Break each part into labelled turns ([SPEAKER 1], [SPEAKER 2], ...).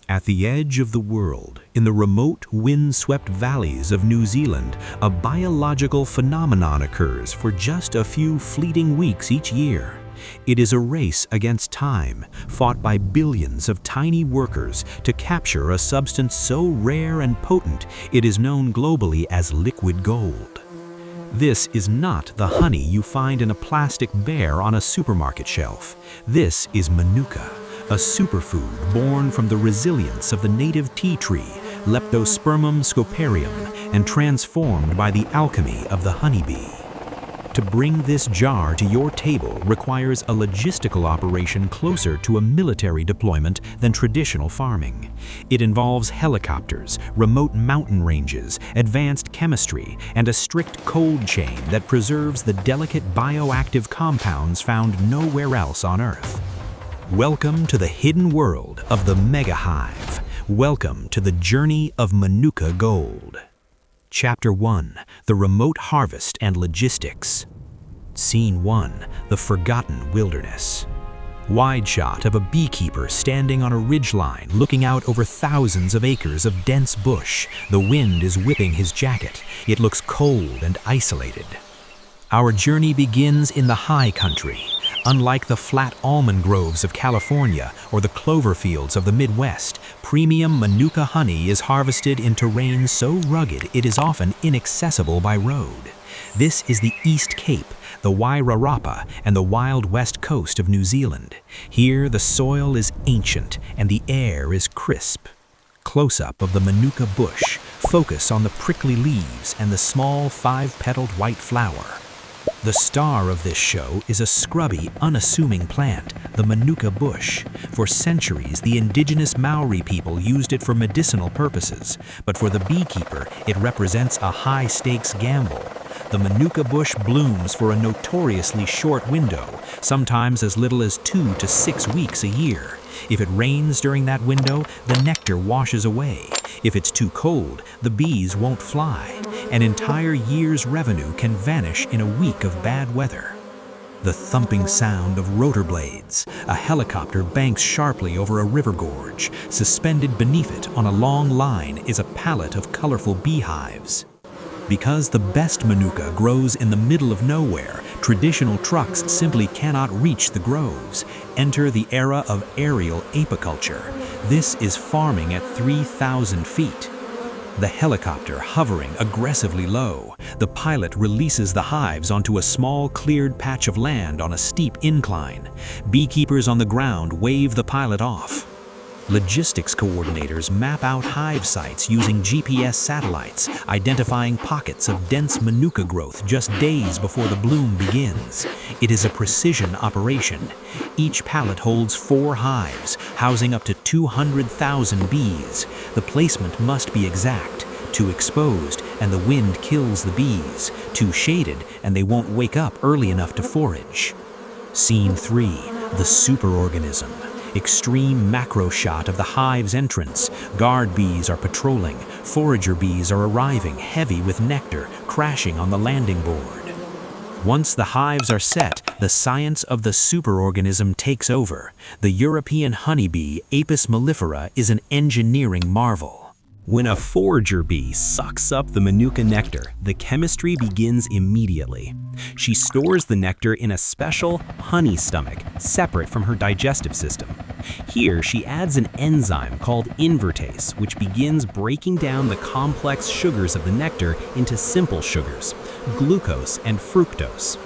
[SPEAKER 1] At the edge of the world, in the remote, wind-swept valleys of New Zealand, a biological phenomenon occurs for just a few fleeting weeks each year. It is a race against time, fought by billions of tiny workers to capture a substance so rare and potent it is known globally as liquid gold. This is not the honey you find in a plastic bear on a supermarket shelf. This is Manuka, a superfood born from the resilience of the native tea tree, Leptospermum scoparium, and transformed by the alchemy of the honeybee. To bring this jar to your table requires a logistical operation closer to a military deployment than traditional farming. It involves helicopters, remote mountain ranges, advanced chemistry, and a strict cold chain that preserves the delicate bioactive compounds found nowhere else on Earth. Welcome to the hidden world of the mega hive. Welcome to the journey of Manuka gold. Chapter 1: The Remote Harvest and Logistics. Scene 1: The Forgotten Wilderness. Wide shot of a beekeeper standing on a ridgeline looking out over thousands of acres of dense bush. The wind is whipping his jacket. It looks cold and isolated. Our journey begins in the high country. Unlike the flat almond groves of California or the clover fields of the Midwest, premium Manuka honey is harvested in terrain so rugged it is often inaccessible by road. This is the East Cape, the Wairarapa, and the wild west coast of New Zealand. Here the soil is ancient and the air is crisp. Close-up of the Manuka bush, focus on the prickly leaves and the small 5-petaled white flower. The star of this show is a scrubby, unassuming plant, the Manuka bush. For centuries, the indigenous Maori people used it for medicinal purposes, but for the beekeeper, it represents a high-stakes gamble. The Manuka bush blooms for a notoriously short window, sometimes as little as 2 to 6 weeks a year. If it rains during that window, the nectar washes away. If it's too cold, the bees won't fly. An entire year's revenue can vanish in a week of bad weather. The thumping sound of rotor blades. A helicopter banks sharply over a river gorge. Suspended beneath it on a long line is a pallet of colorful beehives. Because the best Manuka grows in the middle of nowhere, traditional trucks simply cannot reach the groves. Enter the era of aerial apiculture. This is farming at 3,000 feet. The helicopter hovering aggressively low. The pilot releases the hives onto a small cleared patch of land on a steep incline. Beekeepers on the ground wave the pilot off. Logistics coordinators map out hive sites using GPS satellites, identifying pockets of dense Manuka growth just days before the bloom begins. It is a precision operation. Each pallet holds 4 hives, housing up to 200,000 bees. The placement must be exact. Too exposed, and the wind kills the bees. Too shaded, and they won't wake up early enough to forage. Scene 3: The superorganism. Extreme macro shot of the hive's entrance. Guard bees are patrolling. Forager bees are arriving, heavy with nectar, crashing on the landing board. Once the hives are set, the science of the superorganism takes over. The European honeybee, Apis mellifera, is an engineering marvel. When a forager bee sucks up the Manuka nectar, the chemistry begins immediately. She stores the nectar in a special honey stomach, separate from her digestive system. Here, she adds an enzyme called invertase, which begins breaking down the complex sugars of the nectar into simple sugars, glucose and fructose.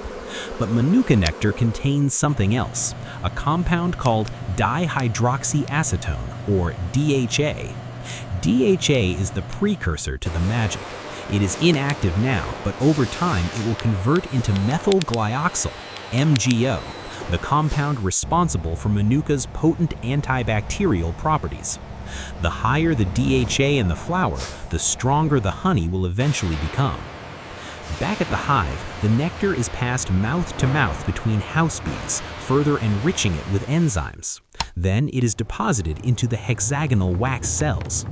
[SPEAKER 1] But Manuka nectar contains something else, a compound called dihydroxyacetone, or DHA. DHA is the precursor to the magic. It is inactive now, but over time it will convert into methyl glyoxal, MgO, the compound responsible for Manuka's potent antibacterial properties. The higher the DHA in the flower, the stronger the honey will eventually become. Back at the hive, the nectar is passed mouth to mouth between house bees, further enriching it with enzymes. Then it is deposited into the hexagonal wax cells.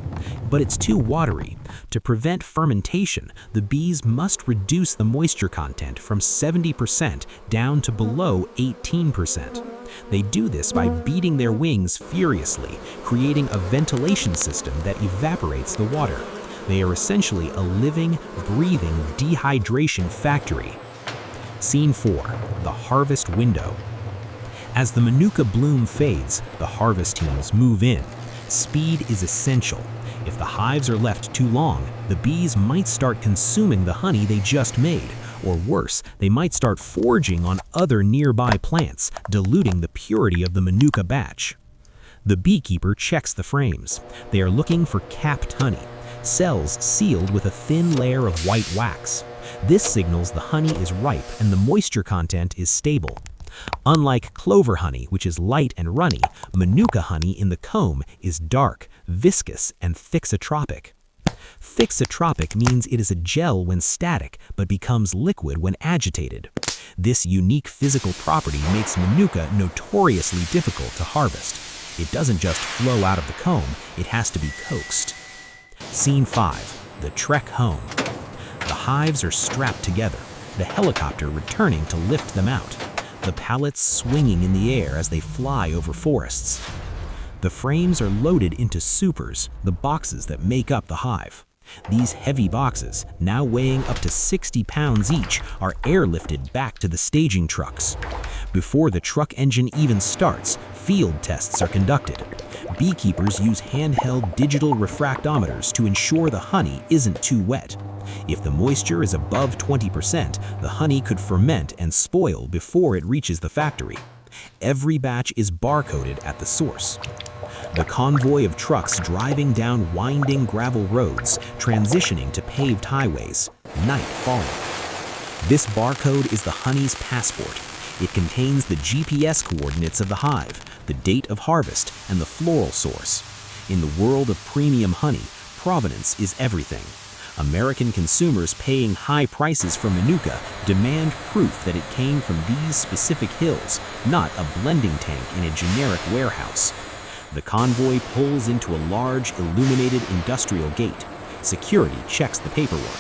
[SPEAKER 1] But it's too watery. To prevent fermentation, the bees must reduce the moisture content from 70% down to below 18%. They do this by beating their wings furiously, creating a ventilation system that evaporates the water. They are essentially a living, breathing dehydration factory. Scene 4. The harvest window. As the Manuka bloom fades, the harvest teams move in. Speed is essential. If the hives are left too long, the bees might start consuming the honey they just made, or worse, they might start foraging on other nearby plants, diluting the purity of the Manuka batch. The beekeeper checks the frames. They are looking for capped honey, cells sealed with a thin layer of white wax. This signals the honey is ripe and the moisture content is stable. Unlike clover honey, which is light and runny, Manuka honey in the comb is dark, viscous, and thixotropic. Thixotropic means it is a gel when static, but becomes liquid when agitated. This unique physical property makes Manuka notoriously difficult to harvest. It doesn't just flow out of the comb, it has to be coaxed. Scene 5. The trek home. The hives are strapped together, the helicopter returning to lift them out, the pallets swinging in the air as they fly over forests. The frames are loaded into supers, the boxes that make up the hive. These heavy boxes, now weighing up to 60 pounds each, are airlifted back to the staging trucks. Before the truck engine even starts, field tests are conducted. Beekeepers use handheld digital refractometers to ensure the honey isn't too wet. If the moisture is above 20%, the honey could ferment and spoil before it reaches the factory. Every batch is barcoded at the source. The convoy of trucks driving down winding gravel roads, transitioning to paved highways, night falling. This barcode is the honey's passport. It contains the GPS coordinates of the hive, the date of harvest, and the floral source. In the world of premium honey, provenance is everything. American consumers paying high prices for Manuka demand proof that it came from these specific hills, not a blending tank in a generic warehouse. The convoy pulls into a large, illuminated industrial gate. Security checks the paperwork.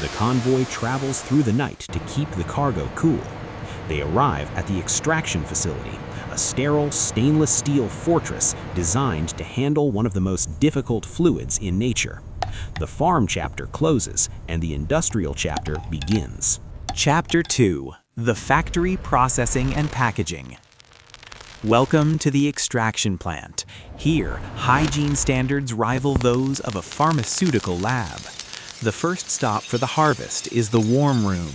[SPEAKER 1] The convoy travels through the night to keep the cargo cool. They arrive at the extraction facility, a sterile stainless steel fortress designed to handle one of the most difficult fluids in nature. The farm chapter closes and the industrial chapter begins.
[SPEAKER 2] Chapter 2. The Factory Processing and Packaging. Welcome to the extraction plant. Here, hygiene standards rival those of a pharmaceutical lab. The first stop for the harvest is the warm room.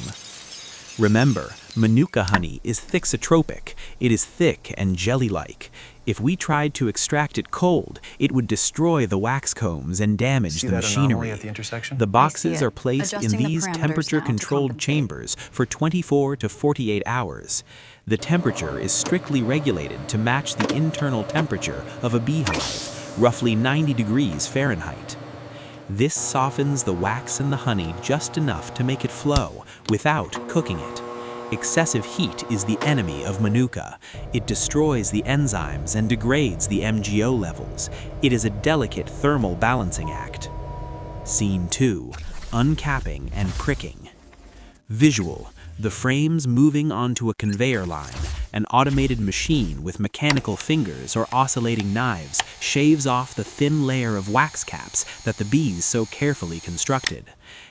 [SPEAKER 2] Remember, Manuka honey is thixotropic. It is thick and jelly-like. If we tried to extract it cold, it would destroy the wax combs and damage the machinery. The boxes are placed in these temperature-controlled chambers for 24 to 48 hours. The temperature is strictly regulated to match the internal temperature of a beehive, roughly 90 degrees Fahrenheit. This softens the wax and the honey just enough to make it flow, without cooking it. Excessive heat is the enemy of Manuka. It destroys the enzymes and degrades the MgO levels. It is a delicate thermal balancing act. Scene 2. Uncapping and pricking. Visual. The frames moving onto a conveyor line. An automated machine with mechanical fingers or oscillating knives shaves off the thin layer of wax caps that the bees so carefully constructed.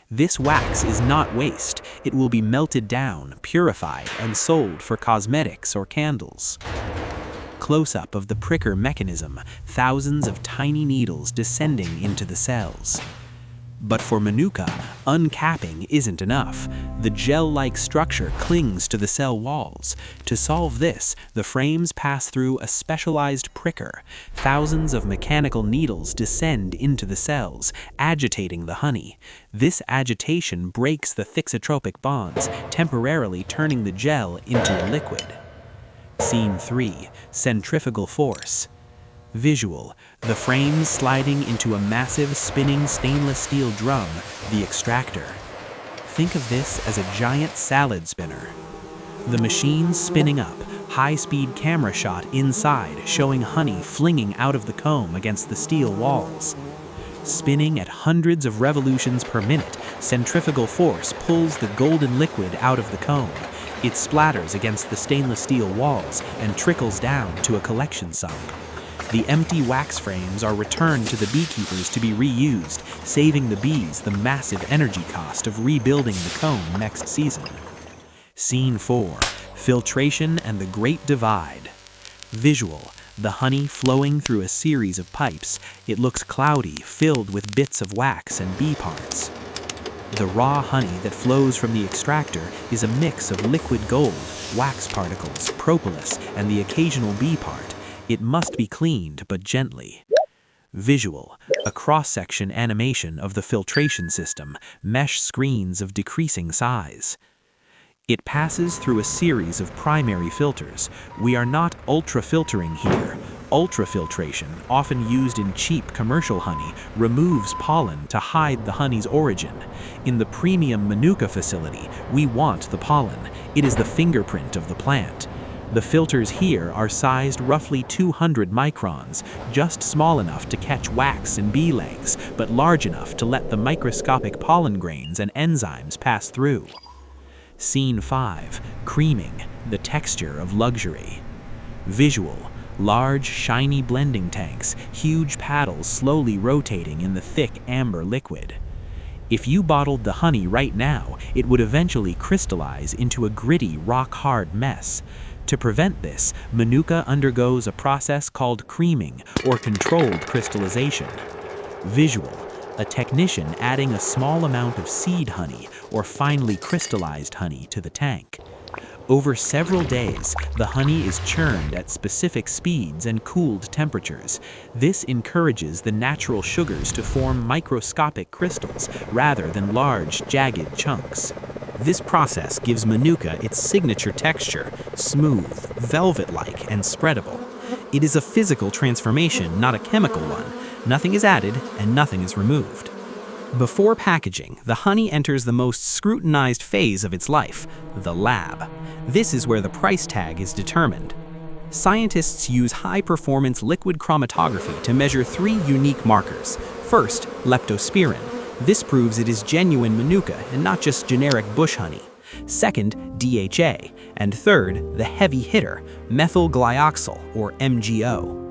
[SPEAKER 2] This wax is not waste. It will be melted down, purified, and sold for cosmetics or candles. Close-up of the pricker mechanism, thousands of tiny needles descending into the cells. But for Manuka, uncapping isn't enough. The gel-like structure clings to the cell walls. To solve this, the frames pass through a specialized pricker. Thousands of mechanical needles descend into the cells, agitating the honey. This agitation breaks the thixotropic bonds, temporarily turning the gel into a liquid. Scene 3. Centrifugal force. Visual. The frames sliding into a massive spinning stainless steel drum, the extractor. Think of this as a giant salad spinner. The machine spinning up, high-speed camera shot inside showing honey flinging out of the comb against the steel walls. Spinning at hundreds of revolutions per minute, centrifugal force pulls the golden liquid out of the comb. It splatters against the stainless steel walls and trickles down to a collection sump. The empty wax frames are returned to the beekeepers to be reused, saving the bees the massive energy cost of rebuilding the comb next season. Scene 4. Filtration and the Great Divide. Visual. The honey flowing through a series of pipes. It looks cloudy, filled with bits of wax and bee parts. The raw honey that flows from the extractor is a mix of liquid gold, wax particles, propolis, and the occasional bee part. It must be cleaned, but gently. Visual. A cross-section animation of the filtration system, mesh screens of decreasing size. It passes through a series of primary filters. We are not ultra-filtering here. Ultrafiltration, often used in cheap commercial honey, removes pollen to hide the honey's origin. In the premium Manuka facility, we want the pollen. It is the fingerprint of the plant. The filters here are sized roughly 200 microns, just small enough to catch wax and bee legs, but large enough to let the microscopic pollen grains and enzymes pass through. Scene 5. Creaming, the texture of luxury. Visual. Large, shiny blending tanks, huge paddles slowly rotating in the thick amber liquid. If you bottled the honey right now, it would eventually crystallize into a gritty, rock-hard mess. To prevent this, Manuka undergoes a process called creaming, or controlled crystallization. Visual. A technician adding a small amount of seed honey, or finely crystallized honey, to the tank. Over several days, the honey is churned at specific speeds and cooled temperatures. This encourages the natural sugars to form microscopic crystals rather than large, jagged chunks. This process gives Manuka its signature texture, smooth, velvet-like, and spreadable. It is a physical transformation, not a chemical one. Nothing is added and nothing is removed. Before packaging, the honey enters the most scrutinized phase of its life, the lab. This is where the price tag is determined. Scientists use high-performance liquid chromatography to measure 3 unique markers. First, leptospirin. This proves it is genuine Manuka and not just generic bush honey. Second, DHA. And third, the heavy hitter, methyl glyoxal, or MGO.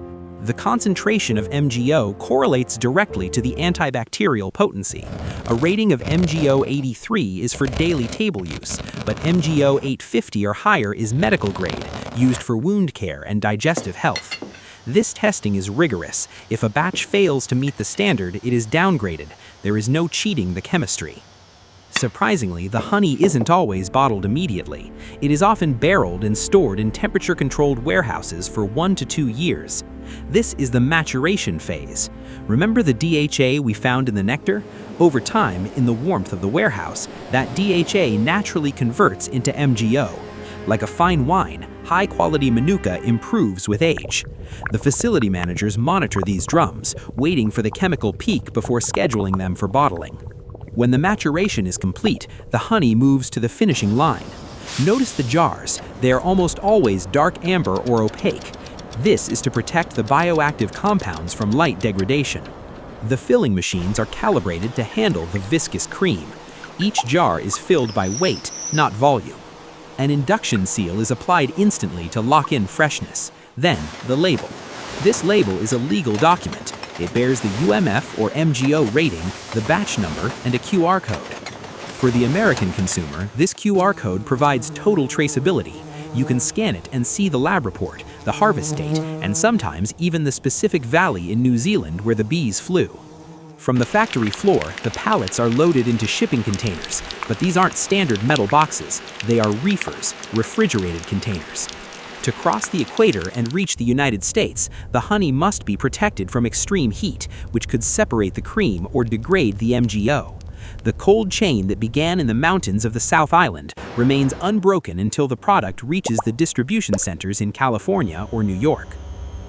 [SPEAKER 2] The concentration of MGO correlates directly to the antibacterial potency. A rating of MGO 83 is for daily table use, but MGO 850 or higher is medical grade, used for wound care and digestive health. This testing is rigorous. If a batch fails to meet the standard, it is downgraded. There is no cheating the chemistry. Surprisingly, the honey isn't always bottled immediately. It is often barreled and stored in temperature-controlled warehouses for 1 to 2 years. This is the maturation phase. Remember the DHA we found in the nectar? Over time, in the warmth of the warehouse, that DHA naturally converts into MGO. Like a fine wine, high-quality Manuka improves with age. The facility managers monitor these drums, waiting for the chemical peak before scheduling them for bottling. When the maturation is complete, the honey moves to the finishing line. Notice the jars. They are almost always dark amber or opaque. This is to protect the bioactive compounds from light degradation. The filling machines are calibrated to handle the viscous cream. Each jar is filled by weight, not volume. An induction seal is applied instantly to lock in freshness. Then, the label. This label is a legal document. It bears the UMF or MGO rating, the batch number, and a QR code. For the American consumer, this QR code provides total traceability. You can scan it and see the lab report, the harvest date, and sometimes even the specific valley in New Zealand where the bees flew. From the factory floor, the pallets are loaded into shipping containers, but these aren't standard metal boxes. They are reefers, refrigerated containers. To cross the equator and reach the United States, the honey must be protected from extreme heat, which could separate the cream or degrade the MGO. The cold chain that began in the mountains of the South Island remains unbroken until the product reaches the distribution centers in California or New York.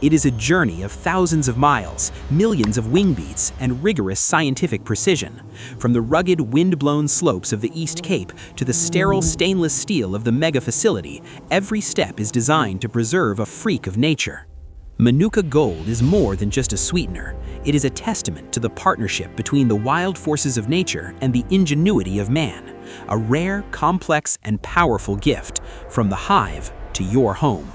[SPEAKER 2] It is a journey of thousands of miles, millions of wing beats, and rigorous scientific precision. From the rugged, wind-blown slopes of the East Cape to the sterile stainless steel of the mega facility, every step is designed to preserve a freak of nature. Manuka gold is more than just a sweetener. It is a testament to the partnership between the wild forces of nature and the ingenuity of man. A rare, complex, and powerful gift from the hive to your home.